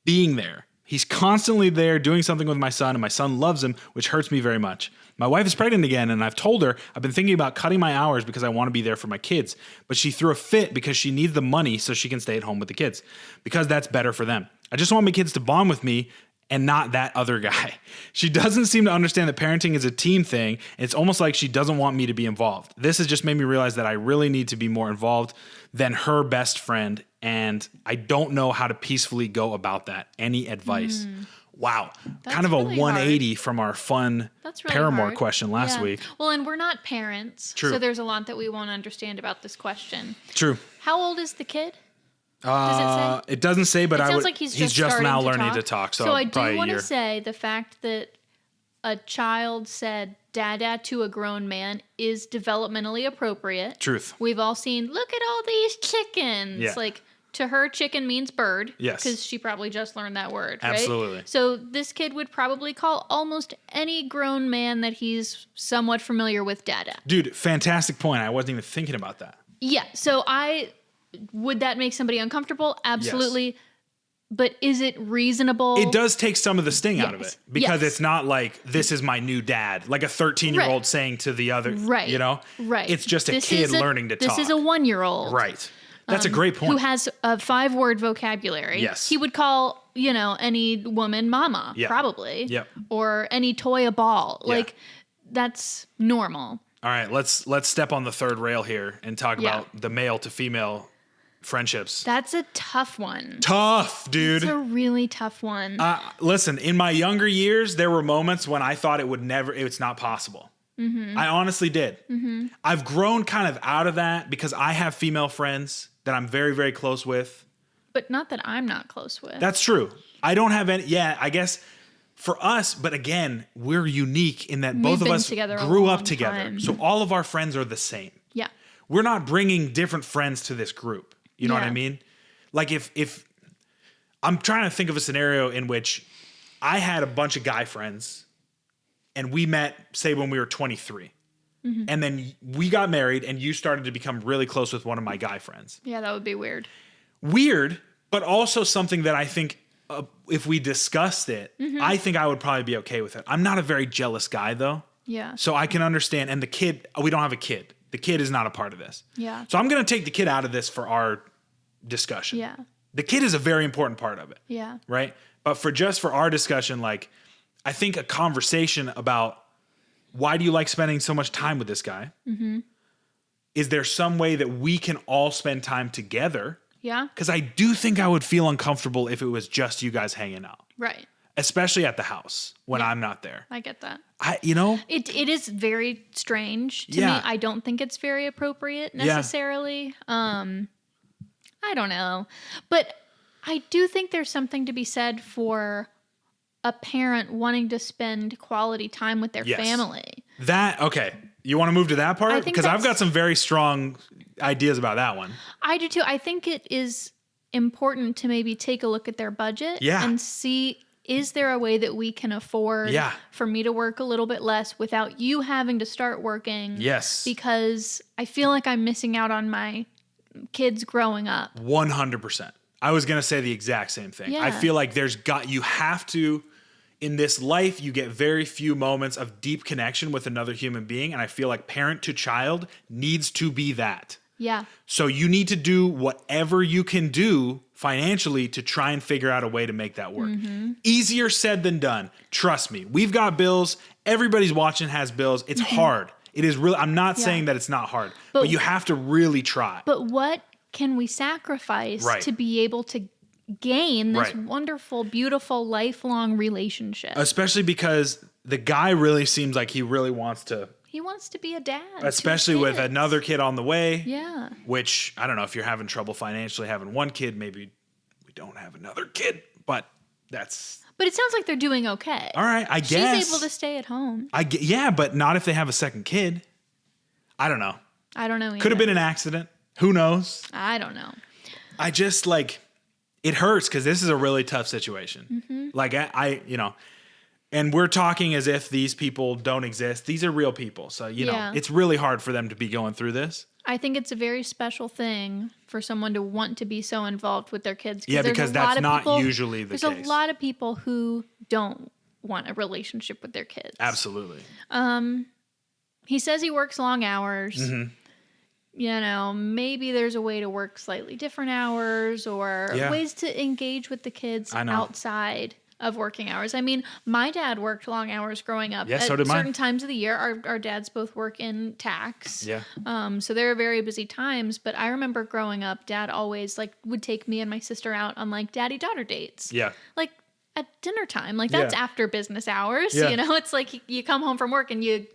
being there. He's constantly there doing something with my son, and my son loves him, which hurts me very much. My wife is pregnant again, and I've told her I've been thinking about cutting my hours because I want to be there for my kids, but she threw a fit because she needs the money so she can stay at home with the kids, because that's better for them. I just want my kids to bond with me and not that other guy. She doesn't seem to understand that parenting is a team thing. It's almost like she doesn't want me to be involved. This has just made me realize that I really need to be more involved than her best friend, and I don't know how to peacefully go about that. Any advice? Wow. That's kind of a really 180 from our fun Paramore question last week. Well, and we're not parents. True. So there's a lot that we won't understand about this question. True. How old is the kid? Does it say? It doesn't say, but it sounds like he's just now to learning talk. to talk. So I do want to say the fact that a child said Dada to a grown man is developmentally appropriate. Truth. We've all seen, look at all these chickens. Yeah. Like, to her, chicken means bird. Yes. Because she probably just learned that word, right? Absolutely. So this kid would probably call almost any grown man that he's somewhat familiar with Dada. Dude, fantastic point. I wasn't even thinking about that. Yeah. So would that make somebody uncomfortable? Absolutely. Yes. But is it reasonable? It does take some of the sting out of it because it's not like, this is my new dad, like a 13-year-old saying to the other, you know? Right. It's just a kid learning to talk. This is a 1-year-old. Right. That's a great point. Who has a 5-word vocabulary. Yes. He would call, any woman mama, probably. Yep. Or any toy a ball. Yeah. Like, that's normal. All right, let's step on the third rail here and talk about the male to female friendships. That's a tough one. Tough, dude. It's a really tough one. Listen, in my younger years, there were moments when I thought it's not possible. Mm-hmm. I honestly did. Mm-hmm. I've grown kind of out of that because I have female friends that I'm very, very close with. But not that I'm not close with. That's true. I don't have any, I guess for us, but again, we're unique in that both of us grew up together. Time. So all of our friends are the same. Yeah. We're not bringing different friends to this group. You know what I mean? Like if I'm trying to think of a scenario in which I had a bunch of guy friends and we met, say, when we were 23. and then we got married and you started to become really close with one of my guy friends. Yeah, that would be weird. Weird, but also something that I think if we discussed it, I think I would probably be okay with it. I'm not a very jealous guy though. Yeah. So I can understand. And the kid, we don't have a kid. The kid is not a part of this. Yeah. So I'm going to take the kid out of this for our discussion. Yeah. The kid is a very important part of it. Yeah. Right. But for our discussion, like, I think a conversation about why do you like spending so much time with this guy? Is there some way that we can all spend time together? Yeah. Because I do think I would feel uncomfortable if it was just you guys hanging out. Right. Especially at the house when I'm not there. I get that. It is very strange to me. I don't think it's very appropriate necessarily. I don't know. But I do think there's something to be said for a parent wanting to spend quality time with their family. Okay. You want to move to that part? Because I've got some very strong ideas about that one. I do too. I think it is important to maybe take a look at their budget and see, is there a way that we can afford for me to work a little bit less without you having to start working? Yes. Because I feel like I'm missing out on my kids growing up. 100%. I was going to say the exact same thing. Yeah. I feel like you have to, in this life, you get very few moments of deep connection with another human being. And I feel like parent to child needs to be that. Yeah. So you need to do whatever you can do financially to try and figure out a way to make that work. Easier said than done. Trust me. We've got bills. Everybody's watching has bills. It's hard. It is really, I'm not saying that it's not hard, but you have to really try. But what can we sacrifice to be able to gain this wonderful, beautiful, lifelong relationship? Especially because the guy really seems like he really wants to. He wants to be a dad. Especially with another kid on the way. Yeah. Which, I don't know, if you're having trouble financially having one kid, maybe we don't have another kid. But that's... But it sounds like they're doing okay. All right, I guess. She's able to stay at home. Yeah, but not if they have a second kid. I don't know. I don't know either. Could have been an accident. Who knows? I don't know. I just, like... It hurts because this is a really tough situation. Like, and we're talking as if these people don't exist. These are real people. So, it's really hard for them to be going through this. I think it's a very special thing for someone to want to be so involved with their kids. Yeah, because that's not usually the case. There's a lot of people who don't want a relationship with their kids. Absolutely. He says he works long hours. Maybe there's a way to work slightly different hours or ways to engage with the kids outside of working hours. I mean, my dad worked long hours growing up. Yeah, so did mine. At certain times of the year, our dads both work in tax. Yeah. So there are very busy times. But I remember growing up, Dad always would take me and my sister out on daddy-daughter dates. Yeah. Like at dinner time. Like that's after business hours. Yeah. It's like you come home from work and you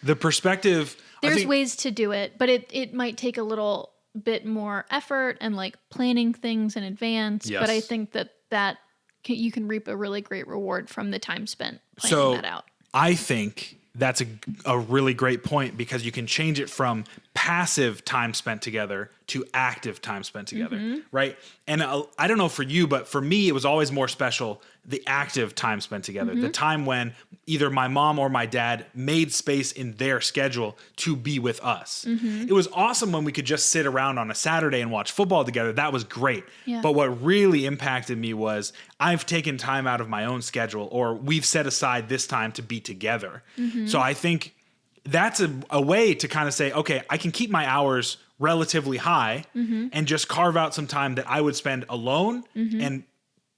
the perspective. There's ways to do it, but it might take a little bit more effort and planning things in advance. Yes. But I think that you can reap a really great reward from the time spent planning that out. I think that's a really great point because you can change it from passive time spent together to active time spent together, right? And I don't know for you, but for me, it was always more special, the active time spent together, the time when either my mom or my dad made space in their schedule to be with us. It was awesome when we could just sit around on a Saturday and watch football together. That was great. Yeah. But what really impacted me was I've taken time out of my own schedule, or we've set aside this time to be together. So I think that's a way to kind of say, okay, I can keep my hours relatively high and just carve out some time that I would spend alone and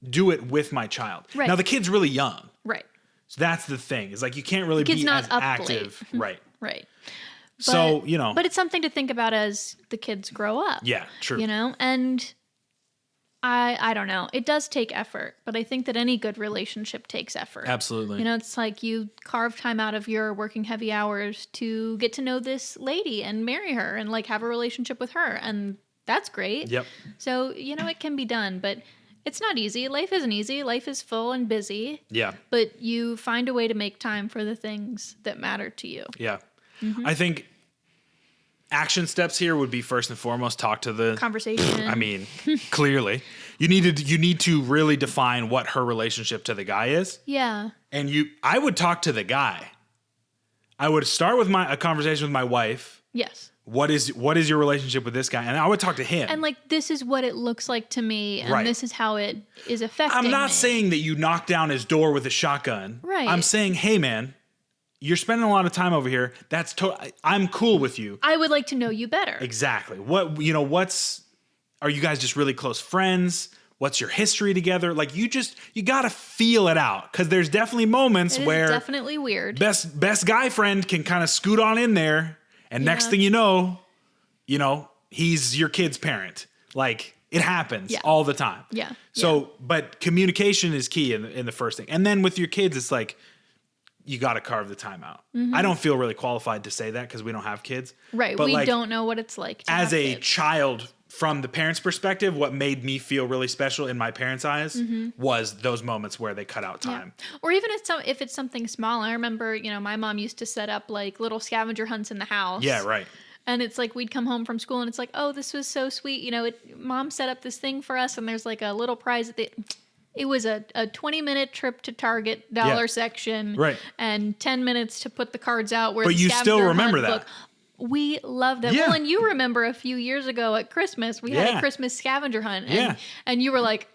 do it with my child. Right. Now the kid's really young. Right. So that's the thing. Is you can't really be as active. Right. Right. So, But it's something to think about as the kids grow up. Yeah, true. And I don't know. It does take effort, but I think that any good relationship takes effort. Absolutely. It's like you carve time out of your working heavy hours to get to know this lady and marry her and have a relationship with her. And that's great. Yep. So, it can be done, but it's not easy. Life isn't easy. Life is full and busy. Yeah. But you find a way to make time for the things that matter to you. Yeah. I think action steps here would be first and foremost talk to the conversation. I mean, clearly, you need to really define what her relationship to the guy is. Yeah. And I would talk to the guy. I would start with a conversation with my wife. Yes. What is your relationship with this guy? And I would talk to him. And like, this is what it looks like to me, and this is how it is affecting I'm not me. saying that you knock down his door with a shotgun. Right. I'm saying, hey man, you're spending a lot of time over here. I'm cool with you. I would like to know you better. Exactly. Are you guys just really close friends? What's your history together? Like you gotta feel it out. Cause there's definitely moments where definitely weird. Best guy friend can kind of scoot on in there. And next thing you know, he's your kid's parent. Like it happens all the time. Yeah. So, but communication is key in the first thing. And then with your kids, it's like, you got to carve the time out. I don't feel really qualified to say that because we don't have kids. Right. But we don't know what it's like to as have a kids. child, from the parents' perspective, what made me feel really special in my parents' eyes was those moments where they cut out time. Yeah. Or even if it's something small. I remember, my mom used to set up like little scavenger hunts in the house. Yeah, right. And it's like we'd come home from school and it's like, oh, this was so sweet. Mom set up this thing for us and there's like a little prize at the... It was a 20-minute trip to Target dollar section, right? And 10 minutes to put the cards out. But you still remember that. Book. We love that. Yeah. Well, and you remember a few years ago at Christmas, we had a Christmas scavenger hunt, and you were like,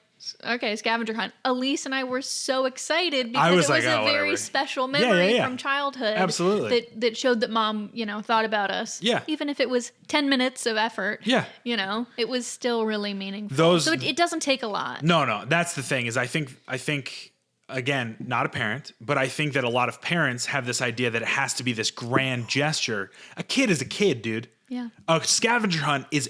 okay, scavenger hunt. Elise and I were so excited because it was a very special memory from childhood. Absolutely. That showed that mom, thought about us. Yeah. Even if it was 10 minutes of effort. Yeah. It was still really meaningful. So it doesn't take a lot. No. That's the thing is I think again, not a parent, but I think that a lot of parents have this idea that it has to be this grand gesture. A kid is a kid, dude. Yeah. A scavenger hunt is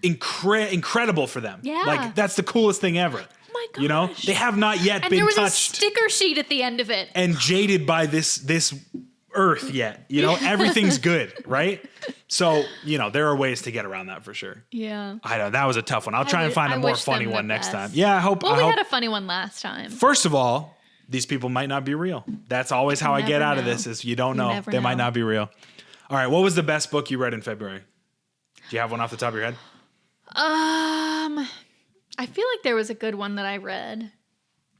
incredible for them. Yeah. Like that's the coolest thing ever. Oh my gosh. They have not yet and been there was touched a sticker sheet at the end of it. and jaded by this earth yet. Everything's good, right? So, there are ways to get around that for sure. Yeah. I know that was a tough one. I'll try and find a more funny one next time. Yeah, I hope. Well, we had a funny one last time. First of all, these people might not be real. That's always how I get out of this is you don't know. They might not be real. All right. What was the best book you read in February? Do you have one off the top of your head? I feel like there was a good one that I read.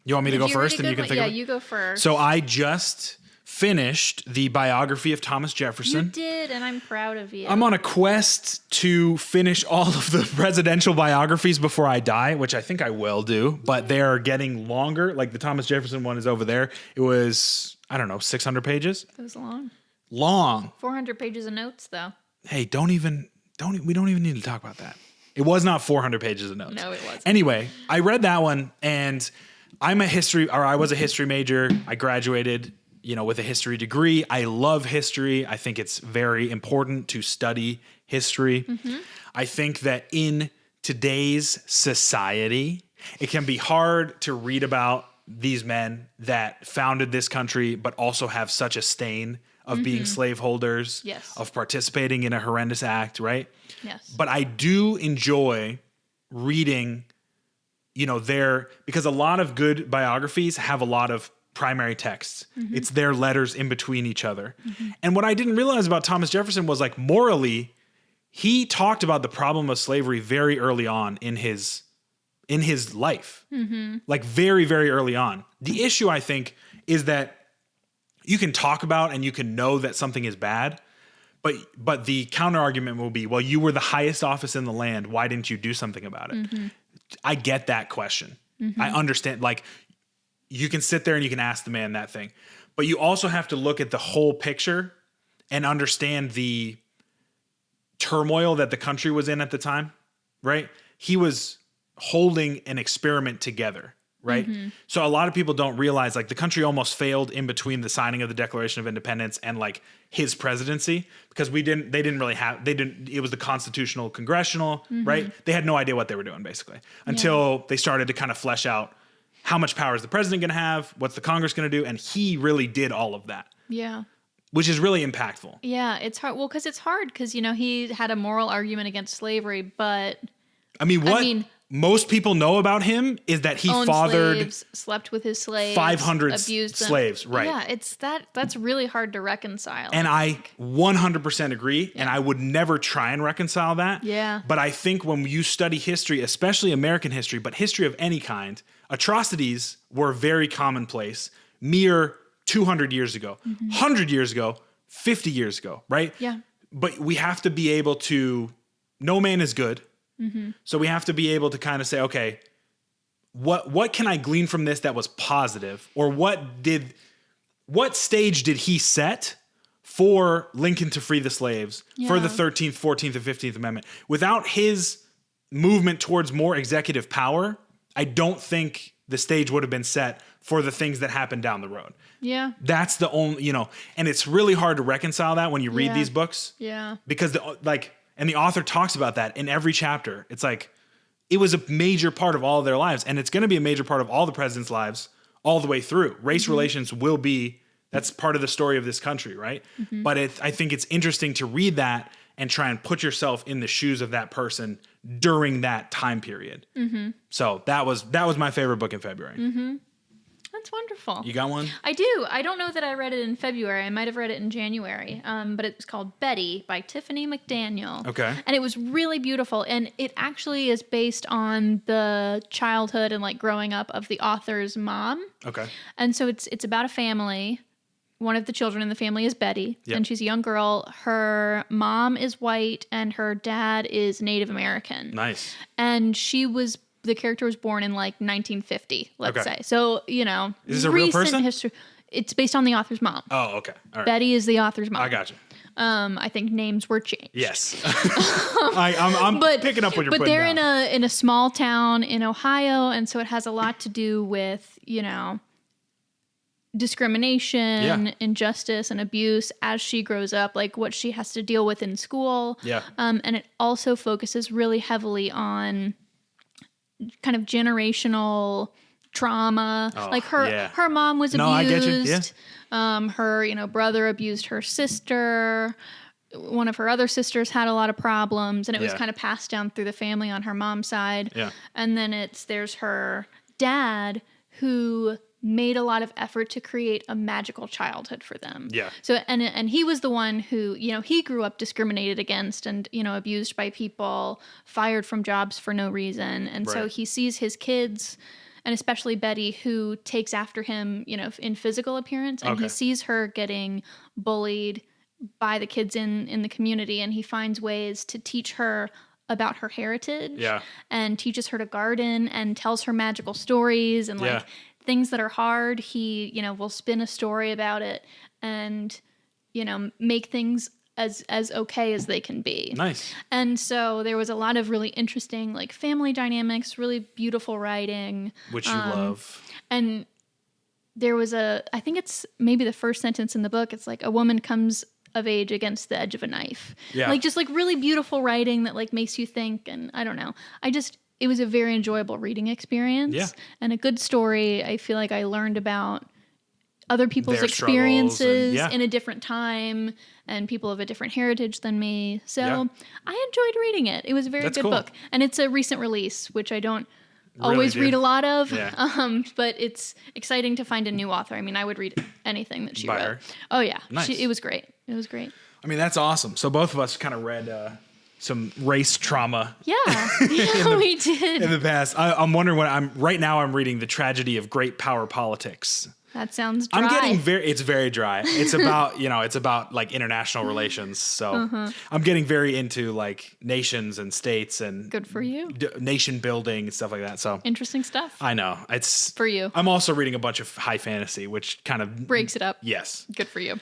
You want me to go first and you can think of it? Yeah, you go first. So I just finished the biography of Thomas Jefferson. You did, and I'm proud of you. I'm on a quest to finish all of the presidential biographies before I die, which I think I will do, but they're getting longer. Like the Thomas Jefferson one is over there. It was, 600 pages. It was long. Long. 400 pages of notes, though. Hey, we don't even need to talk about that. It was not 400 pages of notes. No, it wasn't. Anyway, I read that one and I was a history major. I graduated, with a history degree. I love history. I think it's very important to study history. Mm-hmm. I think that in today's society, it can be hard to read about these men that founded this country, but also have such a stain of being slaveholders, of participating in a horrendous act, right? Yes. But I do enjoy reading, because a lot of good biographies have a lot of primary texts. Mm-hmm. It's their letters in between each other. Mm-hmm. And what I didn't realize about Thomas Jefferson was like morally, he talked about the problem of slavery very early on in his life, like very, very early on. The issue, I think, is that you can talk about and you can know that something is bad, but the counter argument will be, well, you were the highest office in the land. Why didn't you do something about it? Mm-hmm. I get that question. Mm-hmm. I understand. Like, you can sit there and you can ask the man that thing, but you also have to look at the whole picture and understand the turmoil that the country was in at the time, right? He was holding an experiment together, right? Mm-hmm. So a lot of people don't realize like the country almost failed in between the signing of the Declaration of Independence and like his presidency because it was the constitutional congressional, right? They had no idea what they were doing basically until they started to kind of flesh out how much power is the president going to have? What's the Congress going to do? And he really did all of that. Yeah. Which is really impactful. Yeah, it's hard. Well, because it's hard because, he had a moral argument against slavery, but... most people know about him is that he fathered... slaves, slept with his slaves, 500 abused slaves, them. right. Yeah, that's really hard to reconcile. And I 100% agree, and I would never try and reconcile that. Yeah. But I think when you study history, especially American history, but history of any kind, atrocities were very commonplace mere 200 years ago. 100 years ago, 50 years ago, right? Yeah. But we have to be able to, no man is good. Mm-hmm. So we have to be able to kind of say, okay, what can I glean from this that was positive? Or what stage did he set for Lincoln to free the slaves, for the 13th, 14th, and 15th Amendment? Without his movement towards more executive power, I don't think the stage would have been set for the things that happened down the road. Yeah. That's the only, and it's really hard to reconcile that when you read these books. Yeah. Because and the author talks about that in every chapter. It's like, it was a major part of all of their lives, and it's going to be a major part of all the presidents' lives all the way through. Race relations will be, that's part of the story of this country, right? Mm-hmm. But I think it's interesting to read that and try and put yourself in the shoes of that person during that time period. Mm-hmm. So that was my favorite book in February. Mm-hmm. That's wonderful. You got one? I do. I don't know that I read it in February. I might have read it in January. But it was called Betty by Tiffany McDaniel. Okay. And it was really beautiful. And it actually is based on the childhood and growing up of the author's mom. Okay. And so it's about a family. One of the children in the family is Betty, and she's a young girl. Her mom is white, and her dad is Native American. Nice. And the character was born in 1950, let's say. So, is this a real person? History. It's based on the author's mom. Oh, okay. All right. Betty is the author's mom. I got you. I think names were changed. Yes. I'm picking up what you're putting down. But they're in a small town in Ohio, and so it has a lot to do with, discrimination, injustice, and abuse as she grows up, what she has to deal with in school. Yeah. And it also focuses really heavily on kind of generational trauma. Oh, her mom was abused. No, I get you. Yeah. Her, brother abused her sister. One of her other sisters had a lot of problems, and it was kind of passed down through the family on her mom's side. Yeah. And then there's her dad who made a lot of effort to create a magical childhood for them. Yeah. So, and he was the one who, he grew up discriminated against and, abused by people, fired from jobs for no reason. And so he sees his kids, and especially Betty, who takes after him, in physical appearance. And he sees her getting bullied by the kids in the community. And he finds ways to teach her about her heritage and teaches her to garden and tells her magical stories and things that are hard. He, will spin a story about it and, make things as okay as they can be. Nice. And so there was a lot of really interesting, family dynamics, really beautiful writing. Which you love. And there was I think it's maybe the first sentence in the book. It's a woman comes of age against the edge of a knife. Yeah. Just really beautiful writing that makes you think. And I don't know. It was a very enjoyable reading experience and a good story. I feel like I learned about other people's experiences in a different time and people of a different heritage than me. So I enjoyed reading it. It was a very good book. And it's a recent release, which I don't always read a lot of. Yeah. But it's exciting to find a new author. I mean, I would read anything that she wrote. Her. Oh, yeah. Nice. It was great. It was great. I mean, that's awesome. So both of us kind of read some race trauma. Yeah, we did. In the past. I'm wondering right now I'm reading The Tragedy of Great Power Politics. That sounds dry. I'm getting it's very dry. It's about, it's about international relations. So I'm getting very into nations and states and good for you. Nation building and stuff like that. So interesting stuff. I know it's for you. I'm also reading a bunch of high fantasy, which kind of breaks it up. Yes. Good for you.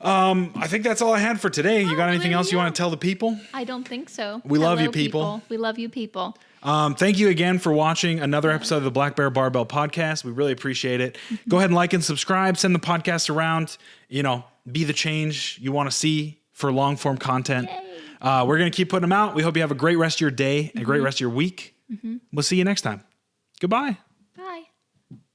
I think that's all I had for today. You got anything else you want to tell the people? I don't think so. We love you people. We love you people. Thank you again for watching another episode of the Black Bear Barbell Podcast. We really appreciate it. Go ahead and like and subscribe. Send the podcast around. Be the change you want to see for long form content. We're going to keep putting them out. We hope you have a great rest of your day and a great rest of your week. We'll see you next time. Goodbye. Bye.